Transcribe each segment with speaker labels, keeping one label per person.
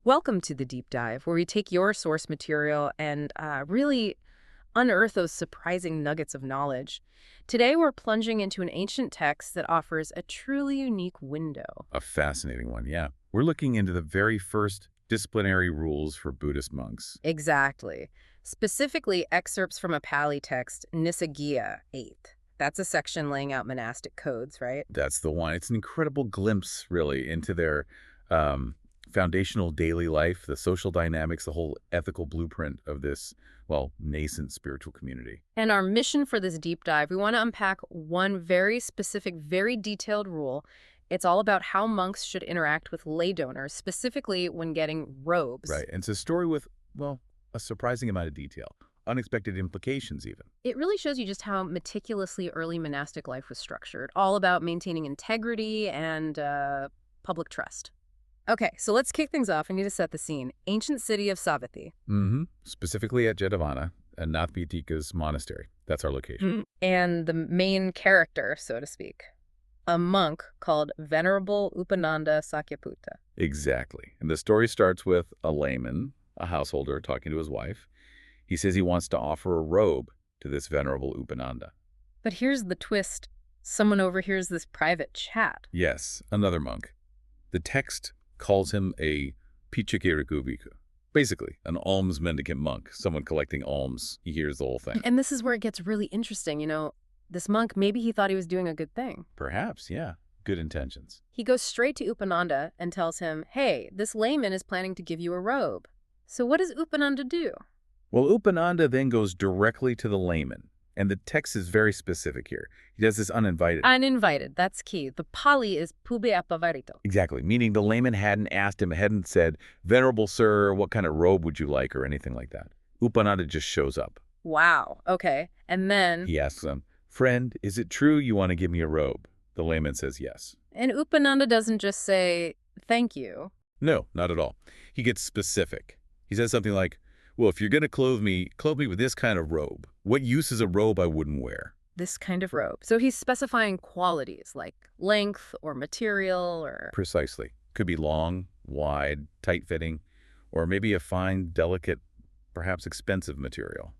Speaker 1: Welcome to the Deep Dive, where we take your source material and really unearth those surprising nuggets of knowledge. Today, we're plunging into an ancient text that offers a truly unique window.
Speaker 2: A fascinating one, yeah. We're looking into the very first disciplinary rules for Buddhist monks.
Speaker 1: Exactly. Specifically, excerpts from a Pali text, Nissaggiya 8. That's a section laying out monastic codes, right?
Speaker 2: That's the one. It's an incredible glimpse, really, into their foundational daily life, the social dynamics, the whole ethical blueprint of this, well, nascent spiritual community.
Speaker 1: And our mission for this deep dive, we want to unpack one very specific, very detailed rule. It's all about how monks should interact with lay donors, specifically when getting robes.
Speaker 2: Right. And it's a story with, well, a surprising amount of detail, unexpected implications even.
Speaker 1: It really shows you just how meticulously early monastic life was structured, all about maintaining integrity and public trust. Okay, so let's kick things off. I need to set the scene. Ancient city of Savatthi.
Speaker 2: Specifically at Jetavana and Nathpatika's monastery. That's our location.
Speaker 1: And the main character, so to speak, a monk called Venerable Upananda Sakyaputta.
Speaker 2: Exactly. And the story starts with a layman, a householder, talking to his wife. He says he wants to offer a robe to this Venerable Upananda.
Speaker 1: But here's the twist. Someone overhears this private chat.
Speaker 2: Yes, another monk. The text calls him a pācittiya, basically an alms mendicant monk, someone collecting alms. He hears the whole thing.
Speaker 1: And this is where it gets really interesting. This monk, maybe he thought he was doing a good thing.
Speaker 2: Perhaps, yeah. Good intentions.
Speaker 1: He goes straight to Upananda and tells him, hey, this layman is planning to give you a robe. So what does Upananda do?
Speaker 2: Well, Upananda then goes directly to the layman. And the text is very specific here. He does this uninvited.
Speaker 1: Uninvited, that's key. The Pali is pube apavarito.
Speaker 2: Exactly, meaning the layman hadn't asked him, hadn't said, Venerable sir, what kind of robe would you like, or anything like that. Upananda just shows up.
Speaker 1: Wow, okay. And then...
Speaker 2: He asks him, friend, is it true you want to give me a robe? The layman says yes.
Speaker 1: And Upananda doesn't just say, thank you.
Speaker 2: No, not at all. He gets specific. He says something like, well, if you're going to clothe me with this kind of robe. What use is a robe I wouldn't wear?
Speaker 1: This kind of robe. So he's specifying qualities like length or material or...
Speaker 2: Precisely. Could be long, wide, tight-fitting, or maybe a fine, delicate, perhaps expensive material.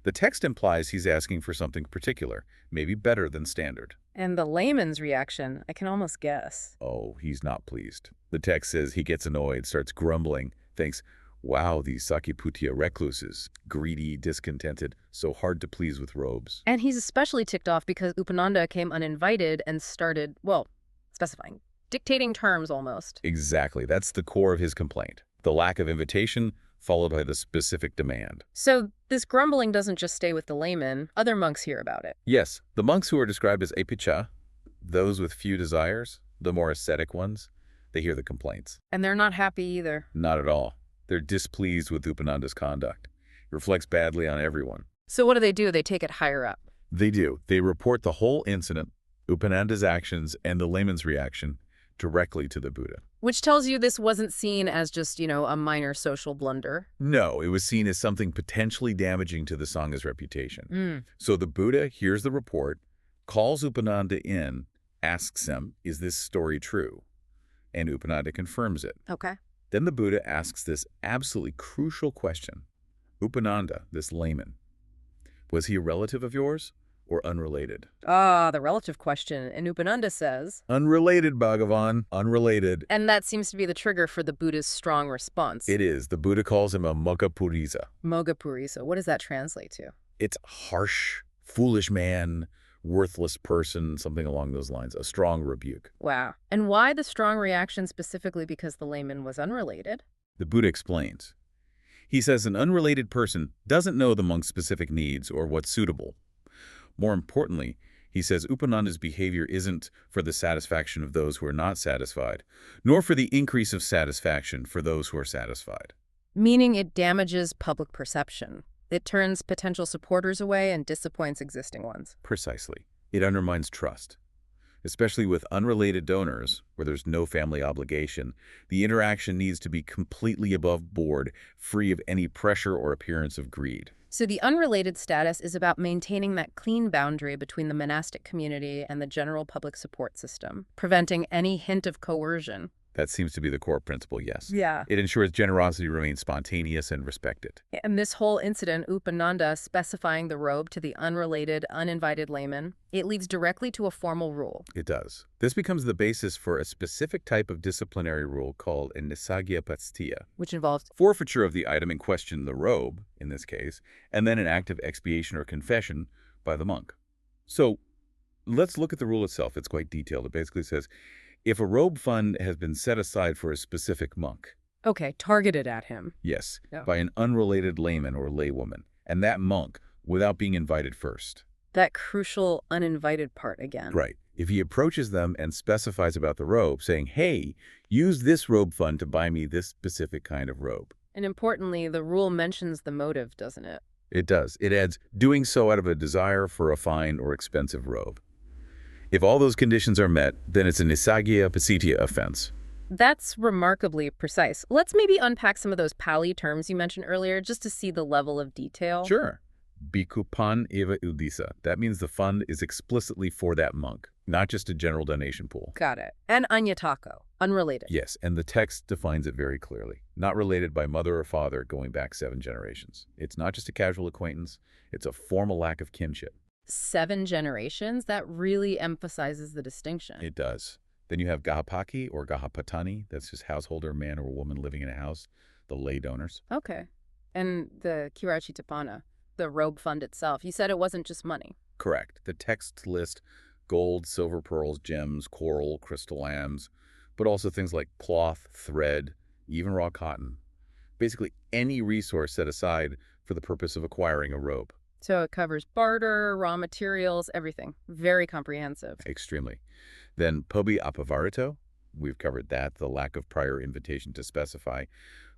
Speaker 2: The text implies he's asking for something particular, maybe better than standard.
Speaker 1: And the layman's reaction, I can almost guess.
Speaker 2: Oh, he's not pleased. The text says he gets annoyed, starts grumbling, thinks, wow, these Sakyaputta recluses, greedy, discontented, so hard to please with robes.
Speaker 1: And he's especially ticked off because Upananda came uninvited and started, well, specifying, dictating terms almost.
Speaker 2: Exactly. That's the core of his complaint. The lack of invitation followed by the specific demand.
Speaker 1: So this grumbling doesn't just stay with the layman. Other monks hear about it.
Speaker 2: Yes, the monks who are described as apicca, those with few desires, the more ascetic ones, they hear the complaints.
Speaker 1: And they're not happy either.
Speaker 2: Not at all. They're displeased with Upananda's conduct. It reflects badly on everyone.
Speaker 1: So what do? They take it higher up.
Speaker 2: They do. They report the whole incident, Upananda's actions, and the layman's reaction directly to the Buddha.
Speaker 1: Which tells you this wasn't seen as just, a minor social blunder.
Speaker 2: No, it was seen as something potentially damaging to the Sangha's reputation. So the Buddha hears the report, calls Upananda in, asks him, is this story true? And Upananda confirms it.
Speaker 1: Okay.
Speaker 2: Then the Buddha asks this absolutely crucial question. Upananda, this layman, was he a relative of yours or unrelated?
Speaker 1: The relative question. And Upananda says...
Speaker 2: Unrelated, Bhagavan, unrelated.
Speaker 1: And that seems to be the trigger for the Buddha's strong response.
Speaker 2: It is. The Buddha calls him a Moggapurisa.
Speaker 1: Moggapurisa. What does that translate to?
Speaker 2: It's harsh, foolish man, worthless person, something along those lines, a strong rebuke.
Speaker 1: Wow. And why the strong reaction specifically because the layman was unrelated?
Speaker 2: The Buddha explains. He says an unrelated person doesn't know the monk's specific needs or what's suitable. More importantly, he says Upananda's behavior isn't for the satisfaction of those who are not satisfied, nor for the increase of satisfaction for those who are satisfied.
Speaker 1: Meaning it damages public perception. It turns potential supporters away and disappoints existing ones.
Speaker 2: Precisely. It undermines trust. Especially with unrelated donors, where there's no family obligation, the interaction needs to be completely above board, free of any pressure or appearance of greed.
Speaker 1: So the unrelated status is about maintaining that clean boundary between the monastic community and the general public support system, preventing any hint of coercion.
Speaker 2: That seems to be the core principle, yes.
Speaker 1: Yeah.
Speaker 2: It ensures generosity remains spontaneous and respected.
Speaker 1: And this whole incident, Upananda specifying the robe to the unrelated, uninvited layman, it leads directly to a formal rule.
Speaker 2: It does. This becomes the basis for a specific type of disciplinary rule called a Nissaggiya pācittiya,
Speaker 1: Which involves
Speaker 2: forfeiture of the item in question, the robe, in this case, and then an act of expiation or confession by the monk. So let's look at the rule itself. It's quite detailed. It basically says, if a robe fund has been set aside for a specific monk,
Speaker 1: okay, targeted at him.
Speaker 2: yes,
Speaker 1: Yeah.
Speaker 2: by an unrelated layman or laywoman, and that monk, without being invited first.
Speaker 1: That crucial uninvited part again.
Speaker 2: Right. If he approaches them and specifies about the robe, saying, hey, use this robe fund to buy me this specific kind of robe.
Speaker 1: And importantly, the rule mentions the motive, doesn't it?
Speaker 2: It does. It adds, doing so out of a desire for a fine or expensive robe. If all those conditions are met, then it's a Nissaggiya pācittiya offense.
Speaker 1: That's remarkably precise. Let's maybe unpack some of those Pali terms you mentioned earlier just to see the level of detail.
Speaker 2: Sure. Bhikkhu pan eva udisa. That means the fund is explicitly for that monk, not just a general donation pool.
Speaker 1: Got it. And anyatako, unrelated.
Speaker 2: Yes, and the text defines it very clearly. Not related by mother or father going back 7 generations. It's not just a casual acquaintance. It's a formal lack of kinship.
Speaker 1: 7 generations? That really emphasizes the distinction.
Speaker 2: It does. Then you have gahapaki or gahapatani. That's just householder, man or woman living in a house, the lay donors.
Speaker 1: Okay. And the kirachitapana, the robe fund itself, you said it wasn't just money.
Speaker 2: Correct. The texts list gold, silver, pearls, gems, coral, crystal lambs, but also things like cloth, thread, even raw cotton. Basically any resource set aside for the purpose of acquiring a robe.
Speaker 1: So it covers barter, raw materials, everything. Very comprehensive.
Speaker 2: Extremely. Then pobi apavarito, we've covered that, the lack of prior invitation to specify.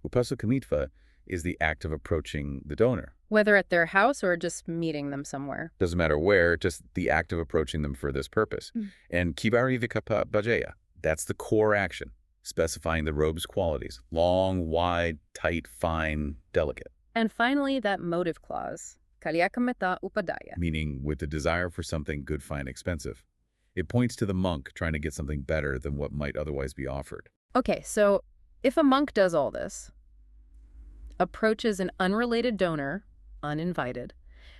Speaker 2: Upasukamitva is the act of approaching the donor.
Speaker 1: Whether at their house or just meeting them somewhere.
Speaker 2: Doesn't matter where, just the act of approaching them for this purpose. And kibari vikapa bhajeya, that's the core action, specifying the robe's qualities. Long, wide, tight, fine, delicate.
Speaker 1: And finally, that motive clause. Kalyakameta upadaya.
Speaker 2: Meaning with the desire for something good, fine, expensive. It points to the monk trying to get something better than what might otherwise be offered.
Speaker 1: Okay, so if a monk does all this, approaches an unrelated donor, uninvited,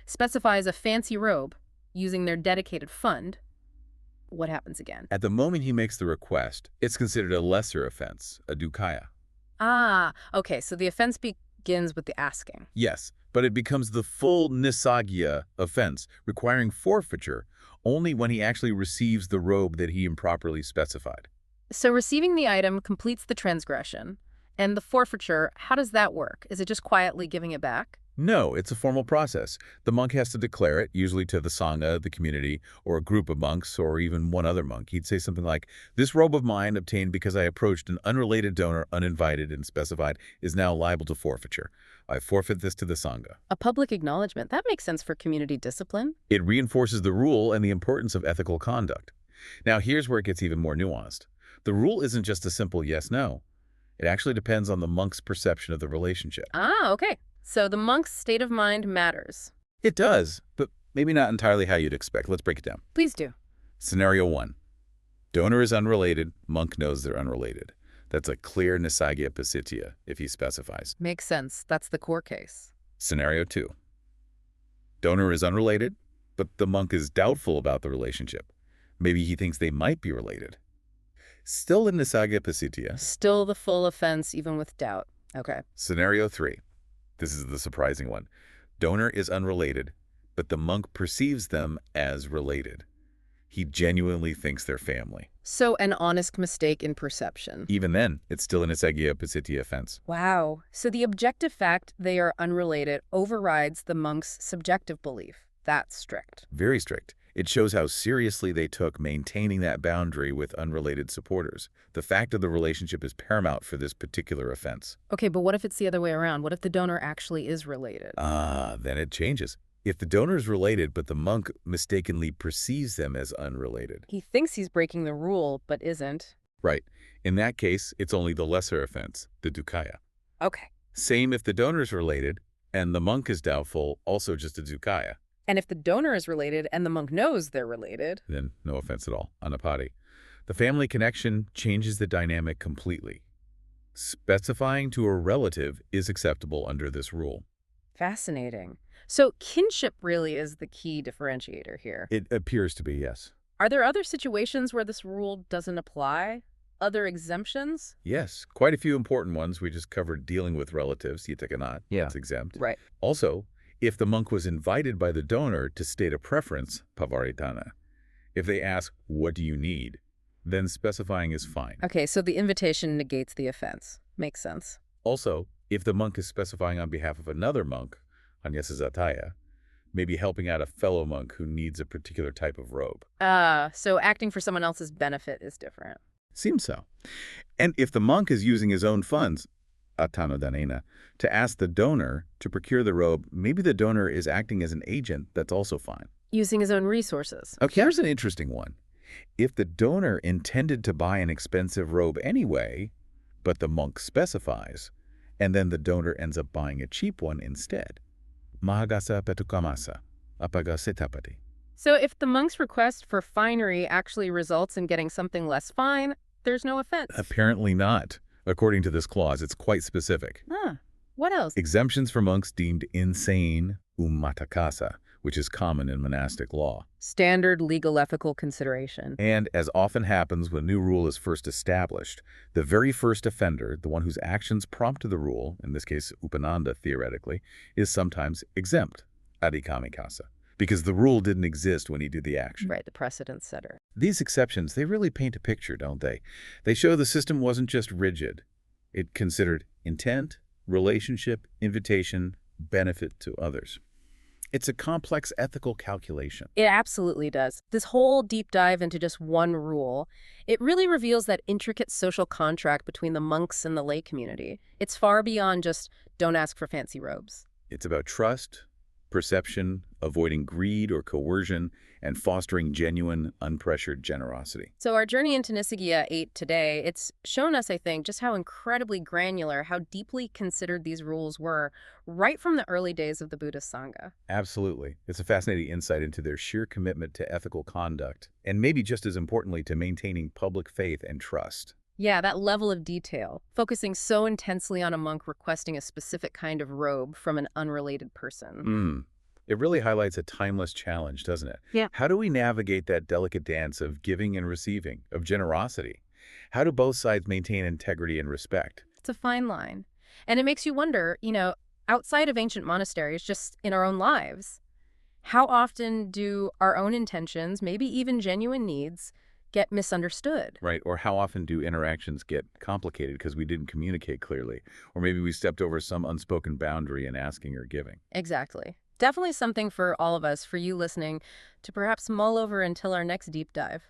Speaker 1: specifies a fancy robe using their dedicated fund, what happens again?
Speaker 2: At the moment he makes the request, it's considered a lesser offense, a dukkaya.
Speaker 1: Ah, okay, so the offense begins with the asking.
Speaker 2: Yes, but it becomes the full Nissaggiya offense, requiring forfeiture only when he actually receives the robe that he improperly specified.
Speaker 1: So receiving the item completes the transgression. And the forfeiture, how does that work? Is it just quietly giving it back?
Speaker 2: No, it's a formal process. The monk has to declare it, usually to the sangha, the community, or a group of monks, or even one other monk. He'd say something like, this robe of mine, obtained because I approached an unrelated donor, uninvited and specified, is now liable to forfeiture. I forfeit this to the sangha.
Speaker 1: A public acknowledgement. That makes sense for community discipline.
Speaker 2: It reinforces the rule and the importance of ethical conduct. Now, here's where it gets even more nuanced. The rule isn't just a simple yes-no. It actually depends on the monk's perception of the relationship.
Speaker 1: Ah, okay. So the monk's state of mind matters.
Speaker 2: It does, but maybe not entirely how you'd expect. Let's break it down.
Speaker 1: Please do.
Speaker 2: Scenario 1. Donor is unrelated. Monk knows they're unrelated. That's a clear Nissaggiya pācittiya if he specifies.
Speaker 1: Makes sense. That's the core case.
Speaker 2: Scenario 2. Donor is unrelated, but the monk is doubtful about the relationship. Maybe he thinks they might be related. Still in Nissaggiya pācittiya.
Speaker 1: Still the full offense, even with doubt. Okay.
Speaker 2: Scenario 3. This is the surprising one. Donor is unrelated, but the monk perceives them as related. He genuinely thinks they're family.
Speaker 1: So an honest mistake in perception.
Speaker 2: Even then, it's still a Nissaggiya pācittiya offense.
Speaker 1: Wow. So the objective fact they are unrelated overrides the monk's subjective belief. That's strict.
Speaker 2: Very strict. It shows how seriously they took maintaining that boundary with unrelated supporters. The fact of the relationship is paramount for this particular offense.
Speaker 1: Okay, but what if it's the other way around? What if the donor actually is related?
Speaker 2: Then it changes. If the donor is related, but the monk mistakenly perceives them as unrelated.
Speaker 1: He thinks he's breaking the rule, but isn't.
Speaker 2: Right. In that case, it's only the lesser offense, the dukkaya.
Speaker 1: Okay.
Speaker 2: Same if the donor is related, and the monk is doubtful, also just a dukkaya.
Speaker 1: And if the donor is related and the monk knows they're related,
Speaker 2: Then no offense at all, anapati. The family connection changes the dynamic completely. Specifying to a relative is acceptable under this rule.
Speaker 1: Fascinating. So kinship really is the key differentiator here.
Speaker 2: It appears to be, yes.
Speaker 1: Are there other situations where this rule doesn't apply? Other exemptions?
Speaker 2: Yes, quite a few important ones. We just covered dealing with relatives, yitakanat,
Speaker 1: Yeah.
Speaker 2: it's exempt.
Speaker 1: Right.
Speaker 2: Also, if the monk was invited by the donor to state a preference, pavaritana, if they ask, what do you need, then specifying is fine.
Speaker 1: Okay, so the invitation negates the offense. Makes sense.
Speaker 2: Also, if the monk is specifying on behalf of another monk, Nissaggiya, maybe helping out a fellow monk who needs a particular type of robe.
Speaker 1: So acting for someone else's benefit is different.
Speaker 2: Seems so. And if the monk is using his own funds, atano danena, to ask the donor to procure the robe, maybe the donor is acting as an agent. That's also fine.
Speaker 1: Using his own resources.
Speaker 2: Okay, here's an interesting one. If the donor intended to buy an expensive robe anyway, but the monk specifies, and then the donor ends up buying a cheap one instead. Mahagasa petukamasa, apagasitapati.
Speaker 1: So if the monk's request for finery actually results in getting something less fine, there's no offense.
Speaker 2: Apparently not. According to this clause, it's quite specific.
Speaker 1: What else?
Speaker 2: Exemptions for monks deemed insane, ummatakasa, which is common in monastic law.
Speaker 1: Standard legal ethical consideration.
Speaker 2: And as often happens when a new rule is first established, the very first offender, the one whose actions prompted the rule, in this case Upananda theoretically, is sometimes exempt, adikamikasa, because the rule didn't exist when he did the action.
Speaker 1: Right, the precedent setter.
Speaker 2: These exceptions, they really paint a picture, don't they? They show the system wasn't just rigid. It considered intent, relationship, invitation, benefit to others. It's a complex ethical calculation.
Speaker 1: It absolutely does. This whole deep dive into just one rule, it really reveals that intricate social contract between the monks and the lay community. It's far beyond just don't ask for fancy robes.
Speaker 2: It's about trust, perception, avoiding greed or coercion, and fostering genuine, unpressured generosity.
Speaker 1: So our journey into Nissaggiya 8 today, it's shown us, I think, just how incredibly granular, how deeply considered these rules were right from the early days of the Buddhist Sangha.
Speaker 2: Absolutely. It's a fascinating insight into their sheer commitment to ethical conduct, and maybe just as importantly, to maintaining public faith and trust.
Speaker 1: Yeah, that level of detail, focusing so intensely on a monk requesting a specific kind of robe from an unrelated person.
Speaker 2: It really highlights a timeless challenge, doesn't it?
Speaker 1: Yeah.
Speaker 2: How do we navigate that delicate dance of giving and receiving, of generosity? How do both sides maintain integrity and respect?
Speaker 1: It's a fine line. And it makes you wonder, outside of ancient monasteries, just in our own lives, how often do our own intentions, maybe even genuine needs, get misunderstood?
Speaker 2: Right, or how often do interactions get complicated because we didn't communicate clearly? Or maybe we stepped over some unspoken boundary in asking or giving.
Speaker 1: Exactly. Definitely something for all of us, for you listening, to perhaps mull over until our next deep dive.